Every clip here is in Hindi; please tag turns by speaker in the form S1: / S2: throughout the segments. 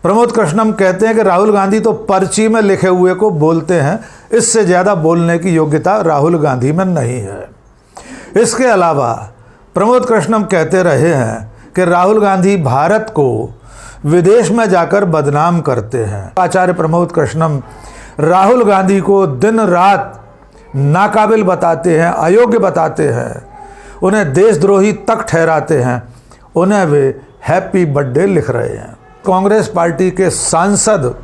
S1: प्रमोद कृष्णम कहते हैं कि राहुल गांधी तो पर्ची में लिखे हुए को बोलते हैं, इससे ज़्यादा बोलने की योग्यता राहुल गांधी में नहीं है। इसके अलावा प्रमोद कृष्णम कहते रहे हैं कि राहुल गांधी भारत को विदेश में जाकर बदनाम करते हैं। आचार्य प्रमोद कृष्णम राहुल गांधी को दिन रात नाकाबिल बताते हैं, अयोग्य बताते हैं, उन्हें देशद्रोही तक ठहराते हैं, उन्हें वे हैप्पी बर्थडे लिख रहे हैं। कांग्रेस पार्टी के सांसद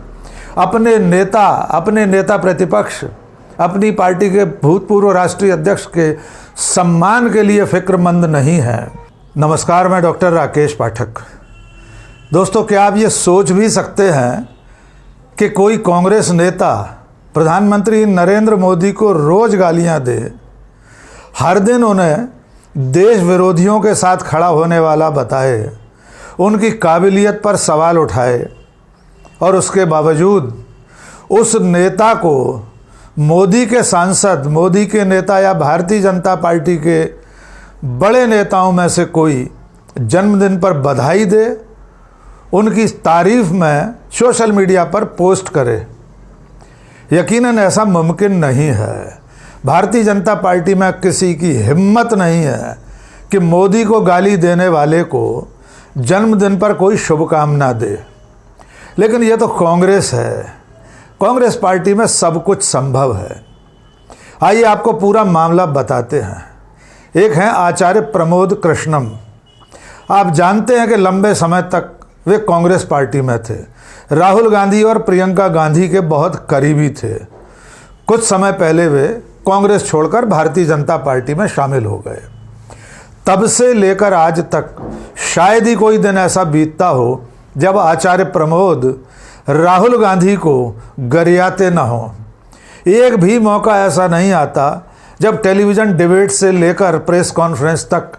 S1: अपने नेता प्रतिपक्ष, अपनी पार्टी के भूतपूर्व राष्ट्रीय अध्यक्ष के सम्मान के लिए फिक्रमंद नहीं है। नमस्कार, मैं डॉक्टर राकेश पाठक। दोस्तों, क्या आप ये सोच भी सकते हैं कि कोई कांग्रेस नेता प्रधानमंत्री नरेंद्र मोदी को रोज़ गालियां दे, हर दिन उन्हें देश विरोधियों के साथ खड़ा होने वाला बताए, उनकी काबिलियत पर सवाल उठाए और उसके बावजूद उस नेता को मोदी के सांसद, मोदी के नेता या भारतीय जनता पार्टी के बड़े नेताओं में से कोई जन्मदिन पर बधाई दे, उनकी तारीफ में सोशल मीडिया पर पोस्ट करे? यकीनन ऐसा मुमकिन नहीं है। भारतीय जनता पार्टी में किसी की हिम्मत नहीं है कि मोदी को गाली देने वाले को जन्मदिन पर कोई शुभकामना दे। लेकिन यह तो कांग्रेस है, कांग्रेस पार्टी में सब कुछ संभव है। आइए आपको पूरा मामला बताते हैं। एक हैं आचार्य प्रमोद कृष्णम। आप जानते हैं कि लंबे समय तक वे कांग्रेस पार्टी में थे, राहुल गांधी और प्रियंका गांधी के बहुत करीबी थे। कुछ समय पहले वे कांग्रेस छोड़कर भारतीय जनता पार्टी में शामिल हो गए। तब से लेकर आज तक शायद ही कोई दिन ऐसा बीतता हो जब आचार्य प्रमोद राहुल गांधी को गरियाते न हो। एक भी मौका ऐसा नहीं आता जब टेलीविज़न डिबेट से लेकर प्रेस कॉन्फ्रेंस तक,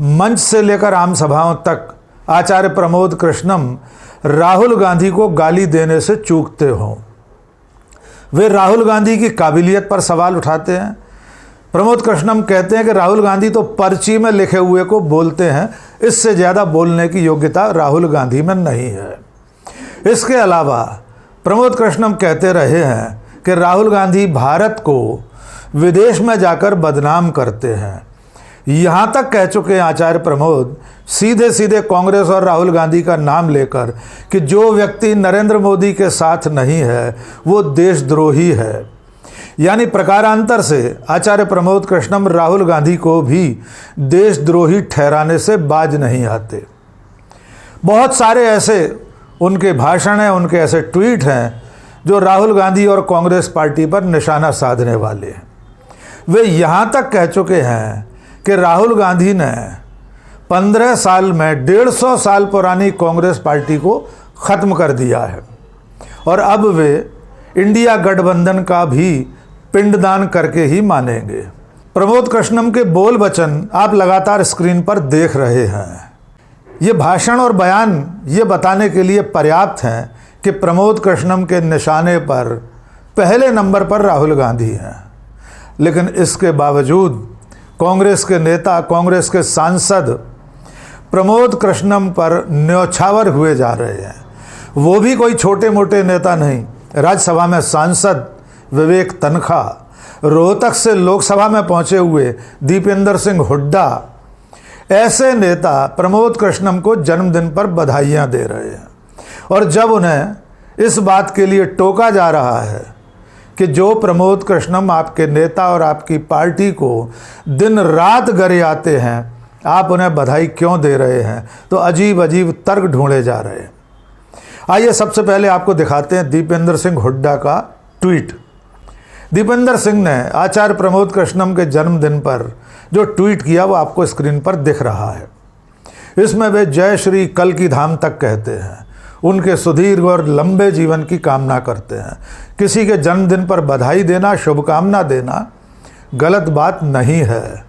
S1: मंच से लेकर आम सभाओं तक आचार्य प्रमोद कृष्णम राहुल गांधी को गाली देने से चूकते हों। वे राहुल गांधी की काबिलियत पर सवाल उठाते हैं। प्रमोद कृष्णम कहते हैं कि राहुल गांधी तो पर्ची में लिखे हुए को बोलते हैं, इससे ज़्यादा बोलने की योग्यता राहुल गांधी में नहीं है। इसके अलावा प्रमोद कृष्णम कहते रहे हैं कि राहुल गांधी भारत को विदेश में जाकर बदनाम करते हैं। यहाँ तक कह चुके हैं आचार्य प्रमोद सीधे सीधे कांग्रेस और राहुल गांधी का नाम लेकर कि जो व्यक्ति नरेंद्र मोदी के साथ नहीं है वो देशद्रोही है। यानी प्रकारांतर से आचार्य प्रमोद कृष्णम राहुल गांधी को भी देशद्रोही ठहराने से बाज नहीं आते। बहुत सारे ऐसे उनके भाषण हैं, उनके ऐसे ट्वीट हैं जो राहुल गांधी और कांग्रेस पार्टी पर निशाना साधने वाले हैं। वे यहाँ तक कह चुके हैं कि राहुल गांधी ने 15 साल में 150 साल पुरानी कांग्रेस पार्टी को ख़त्म कर दिया है और अब वे इंडिया गठबंधन का भी पिंडदान करके ही मानेंगे। प्रमोद कृष्णम के बोल वचन आप लगातार स्क्रीन पर देख रहे हैं। ये भाषण और बयान ये बताने के लिए पर्याप्त हैं कि प्रमोद कृष्णम के निशाने पर पहले नंबर पर राहुल गांधी हैं। लेकिन इसके बावजूद कांग्रेस के नेता, कांग्रेस के सांसद प्रमोद कृष्णम पर न्यौछावर हुए जा रहे हैं। वो भी कोई छोटे मोटे नेता नहीं। राज्यसभा में सांसद विवेक तन्खा, रोहतक से लोकसभा में पहुंचे हुए दीपेंद्र सिंह हुड्डा, ऐसे नेता प्रमोद कृष्णम को जन्मदिन पर बधाइयां दे रहे हैं। और जब उन्हें इस बात के लिए टोका जा रहा है कि जो प्रमोद कृष्णम आपके नेता और आपकी पार्टी को दिन रात गरियाते हैं, आप उन्हें बधाई क्यों दे रहे हैं, तो अजीब अजीब तर्क ढूंढे जा रहे हैं। आइए सबसे पहले आपको दिखाते हैं दीपेंद्र सिंह हुड्डा का ट्वीट। दीपेंद्र सिंह ने आचार्य प्रमोद कृष्णम के जन्मदिन पर जो ट्वीट किया वो आपको स्क्रीन पर दिख रहा है। इसमें वे जय श्री कल की धाम तक कहते हैं, उनके सुदीर्घ और लंबे जीवन की कामना करते हैं। किसी के जन्मदिन पर बधाई देना, शुभकामना देना गलत बात नहीं है।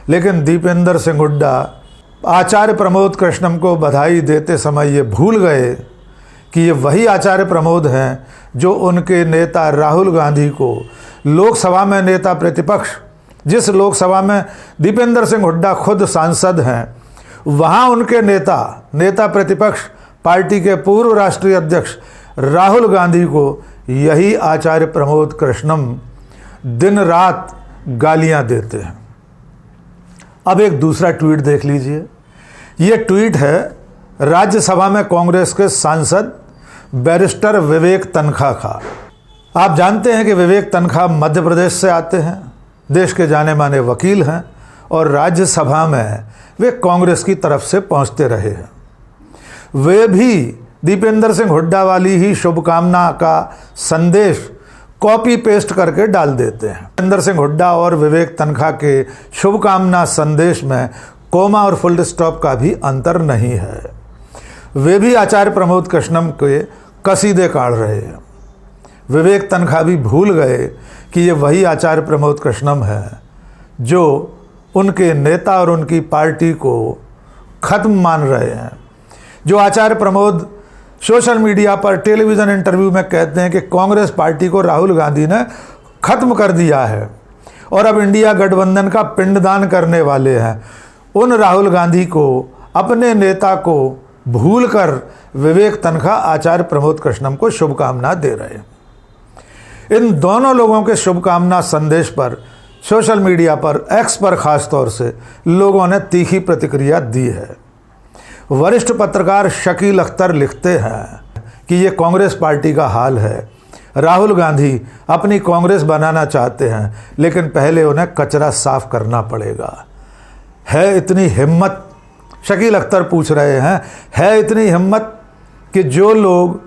S1: लेकिन दीपेंद्र सिंह हुड्डा आचार्य प्रमोद कृष्णम को बधाई देते समय ये भूल गए कि ये वही आचार्य प्रमोद हैं जो उनके नेता राहुल गांधी को लोकसभा में नेता प्रतिपक्ष, जिस लोकसभा में दीपेंद्र सिंह हुड्डा खुद सांसद हैं, वहाँ उनके नेता प्रतिपक्ष पार्टी के पूर्व राष्ट्रीय अध्यक्ष राहुल गांधी को यही आचार्य प्रमोद कृष्णम दिन रात गालियां देते हैं। अब एक दूसरा ट्वीट देख लीजिए। ये ट्वीट है राज्यसभा में कांग्रेस के सांसद बैरिस्टर विवेक तनखा का। आप जानते हैं कि विवेक तनखा मध्य प्रदेश से आते हैं, देश के जाने माने वकील हैं और राज्यसभा में वे कांग्रेस की तरफ से पहुंचते रहे हैं। वे भी दीपेंद्र सिंह हुड्डा वाली ही शुभकामना का संदेश कॉपी पेस्ट करके डाल देते हैं। दीपेंद्र सिंह हुड्डा और विवेक तनखा के शुभकामना संदेश में कोमा और फुल स्टॉप का भी अंतर नहीं है। वे भी आचार्य प्रमोद कृष्णम के कसीदे काढ़ रहे हैं। विवेक तनखा भी भूल गए कि ये वही आचार्य प्रमोद कृष्णम है जो उनके नेता और उनकी पार्टी को खत्म मान रहे हैं। जो आचार्य प्रमोद सोशल मीडिया पर टेलीविज़न इंटरव्यू में कहते हैं कि कांग्रेस पार्टी को राहुल गांधी ने खत्म कर दिया है और अब इंडिया गठबंधन का पिंडदान करने वाले हैं, उन राहुल गांधी को, अपने नेता को भूलकर विवेक तनखा आचार्य प्रमोद कृष्णम को शुभकामना दे रहे हैं। इन दोनों लोगों के शुभकामना संदेश पर सोशल मीडिया पर, एक्स पर खास तौर से लोगों ने तीखी प्रतिक्रिया दी है। वरिष्ठ पत्रकार शकील अख्तर लिखते हैं कि ये कांग्रेस पार्टी का हाल है। राहुल गांधी अपनी कांग्रेस बनाना चाहते हैं, लेकिन पहले उन्हें कचरा साफ करना पड़ेगा। है इतनी हिम्मत, शकील अख्तर पूछ रहे हैं, है इतनी हिम्मत कि जो लोग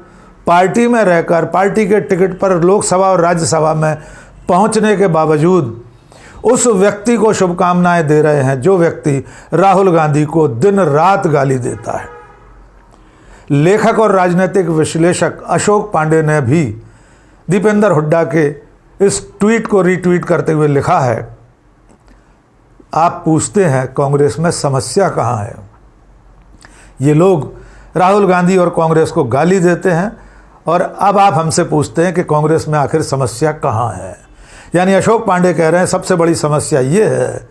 S1: पार्टी में रहकर पार्टी के टिकट पर लोकसभा और राज्यसभा में पहुंचने के बावजूद उस व्यक्ति को शुभकामनाएं दे रहे हैं जो व्यक्ति राहुल गांधी को दिन रात गाली देता है। लेखक और राजनीतिक विश्लेषक अशोक पांडे ने भी दीपेंद्र हुड्डा के इस ट्वीट को रीट्वीट करते हुए लिखा है, आप पूछते हैं कांग्रेस में समस्या कहाँ है। ये लोग राहुल गांधी और कांग्रेस को गाली देते हैं और अब आप हमसे पूछते हैं कि कांग्रेस में आखिर समस्या कहाँ है। यानी अशोक पांडे कह रहे हैं सबसे बड़ी समस्या ये है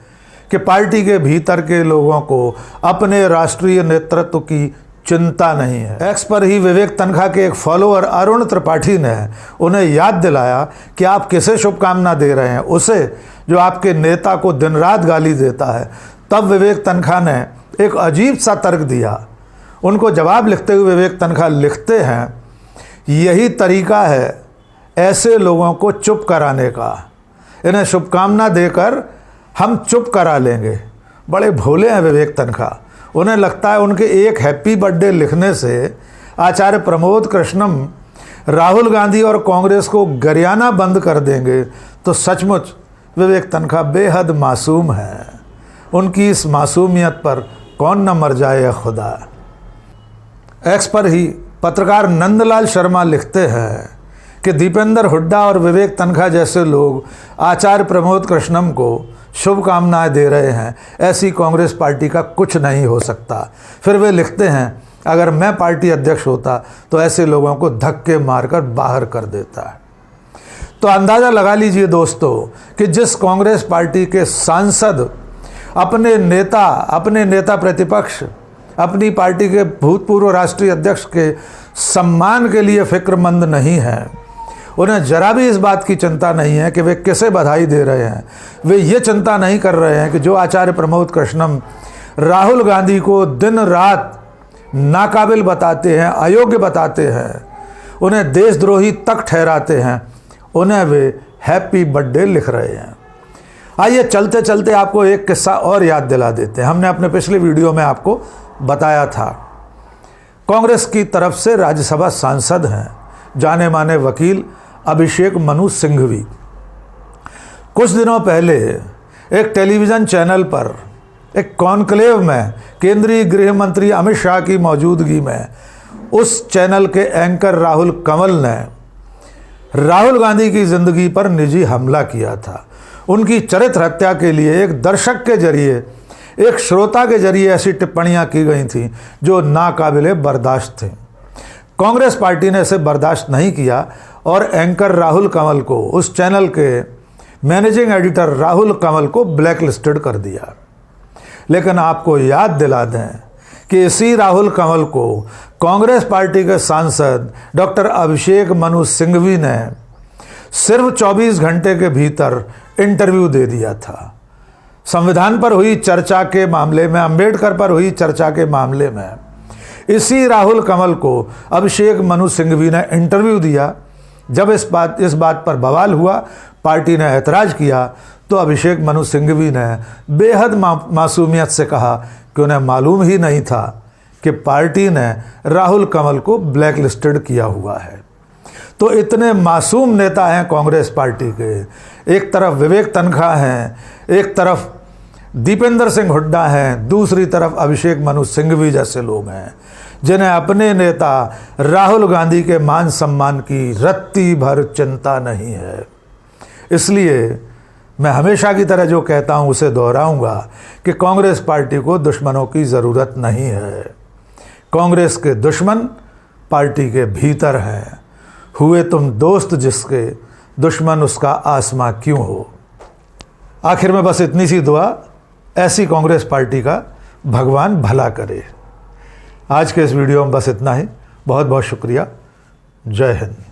S1: कि पार्टी के भीतर के लोगों को अपने राष्ट्रीय नेतृत्व की चिंता नहीं है। एक्स पर ही विवेक तनखा के एक फॉलोअर अरुण त्रिपाठी ने उन्हें याद दिलाया कि आप किसे शुभकामना दे रहे हैं, उसे जो आपके नेता को दिन रात गाली देता है। तब विवेक तनखा ने एक अजीब सा तर्क दिया। उनको जवाब लिखते हुए विवेक तनखा लिखते हैं, यही तरीका है ऐसे लोगों को चुप कराने का, इन्हें शुभकामना देकर हम चुप करा लेंगे। बड़े भोले हैं विवेक तनखा। उन्हें लगता है उनके एक हैप्पी बर्थडे लिखने से आचार्य प्रमोद कृष्णम राहुल गांधी और कांग्रेस को गरियाना बंद कर देंगे। तो सचमुच विवेक तनखा बेहद मासूम है। उनकी इस मासूमियत पर कौन न मर जाए खुदा। एक्स पर ही पत्रकार नंदलाल शर्मा लिखते हैं कि दीपेंद्र हुड्डा और विवेक तनखा जैसे लोग आचार्य प्रमोद कृष्णम को शुभकामनाएं दे रहे हैं, ऐसी कांग्रेस पार्टी का कुछ नहीं हो सकता। फिर वे लिखते हैं, अगर मैं पार्टी अध्यक्ष होता तो ऐसे लोगों को धक्के मारकर बाहर कर देता। तो अंदाज़ा लगा लीजिए दोस्तों कि जिस कांग्रेस पार्टी के सांसद अपने नेता प्रतिपक्ष, अपनी पार्टी के भूतपूर्व राष्ट्रीय अध्यक्ष के सम्मान के लिए फिक्रमंद नहीं है, उन्हें जरा भी इस बात की चिंता नहीं है कि वे किसे बधाई दे रहे हैं। वे ये चिंता नहीं कर रहे हैं कि जो आचार्य प्रमोद कृष्णम राहुल गांधी को दिन रात नाकाबिल बताते हैं, अयोग्य बताते हैं, उन्हें देशद्रोही तक ठहराते हैं, उन्हें वे हैप्पी बर्थडे लिख रहे हैं। आइए चलते चलते आपको एक किस्सा और याद दिला देते हैं। हमने अपने पिछले वीडियो में आपको बताया था, कांग्रेस की तरफ से राज्यसभा सांसद हैं जाने माने वकील अभिषेक मनु सिंघवी। कुछ दिनों पहले एक टेलीविज़न चैनल पर एक कॉन्क्लेव में केंद्रीय गृह मंत्री अमित शाह की मौजूदगी में उस चैनल के एंकर राहुल कंवल ने राहुल गांधी की ज़िंदगी पर निजी हमला किया था। उनकी चरित्र हत्या के लिए एक दर्शक के जरिए, एक श्रोता के जरिए ऐसी टिप्पणियां की गई थी जो नाकाबिले बर्दाश्त थी। कांग्रेस पार्टी ने इसे बर्दाश्त नहीं किया और एंकर राहुल कंवल को, उस चैनल के मैनेजिंग एडिटर राहुल कंवल को ब्लैक लिस्टेड कर दिया। लेकिन आपको याद दिला दें कि इसी राहुल कंवल को कांग्रेस पार्टी के सांसद डॉक्टर अभिषेक मनु सिंघवी ने सिर्फ 24 घंटे के भीतर इंटरव्यू दे दिया था। संविधान पर हुई चर्चा के मामले में, अंबेडकर पर हुई चर्चा के मामले में इसी राहुल कंवल को अभिषेक मनु सिंघवी ने इंटरव्यू दिया। जब इस बात पर बवाल हुआ, पार्टी ने ऐतराज़ किया, तो अभिषेक मनु सिंघवी ने बेहद मासूमियत से कहा कि उन्हें मालूम ही नहीं था कि पार्टी ने राहुल कंवल को ब्लैक लिस्टेड किया हुआ है। तो इतने मासूम नेता हैं कांग्रेस पार्टी के, एक तरफ विवेक तनखा हैं, एक तरफ दीपेंद्र सिंह हुड्डा हैं, दूसरी तरफ अभिषेक मनु सिंघवी जैसे लोग हैं जिन्हें अपने नेता राहुल गांधी के मान सम्मान की रत्ती भर चिंता नहीं है। इसलिए मैं हमेशा की तरह जो कहता हूं उसे दोहराऊंगा कि कांग्रेस पार्टी को दुश्मनों की ज़रूरत नहीं है। कांग्रेस के दुश्मन पार्टी के भीतर हैं। हुए तुम दोस्त जिसके, दुश्मन उसका आसमां क्यों हो। आखिर में बस इतनी सी दुआ, ऐसी कांग्रेस पार्टी का भगवान भला करे। आज के इस वीडियो में बस इतना ही। बहुत बहुत शुक्रिया। जय हिंद।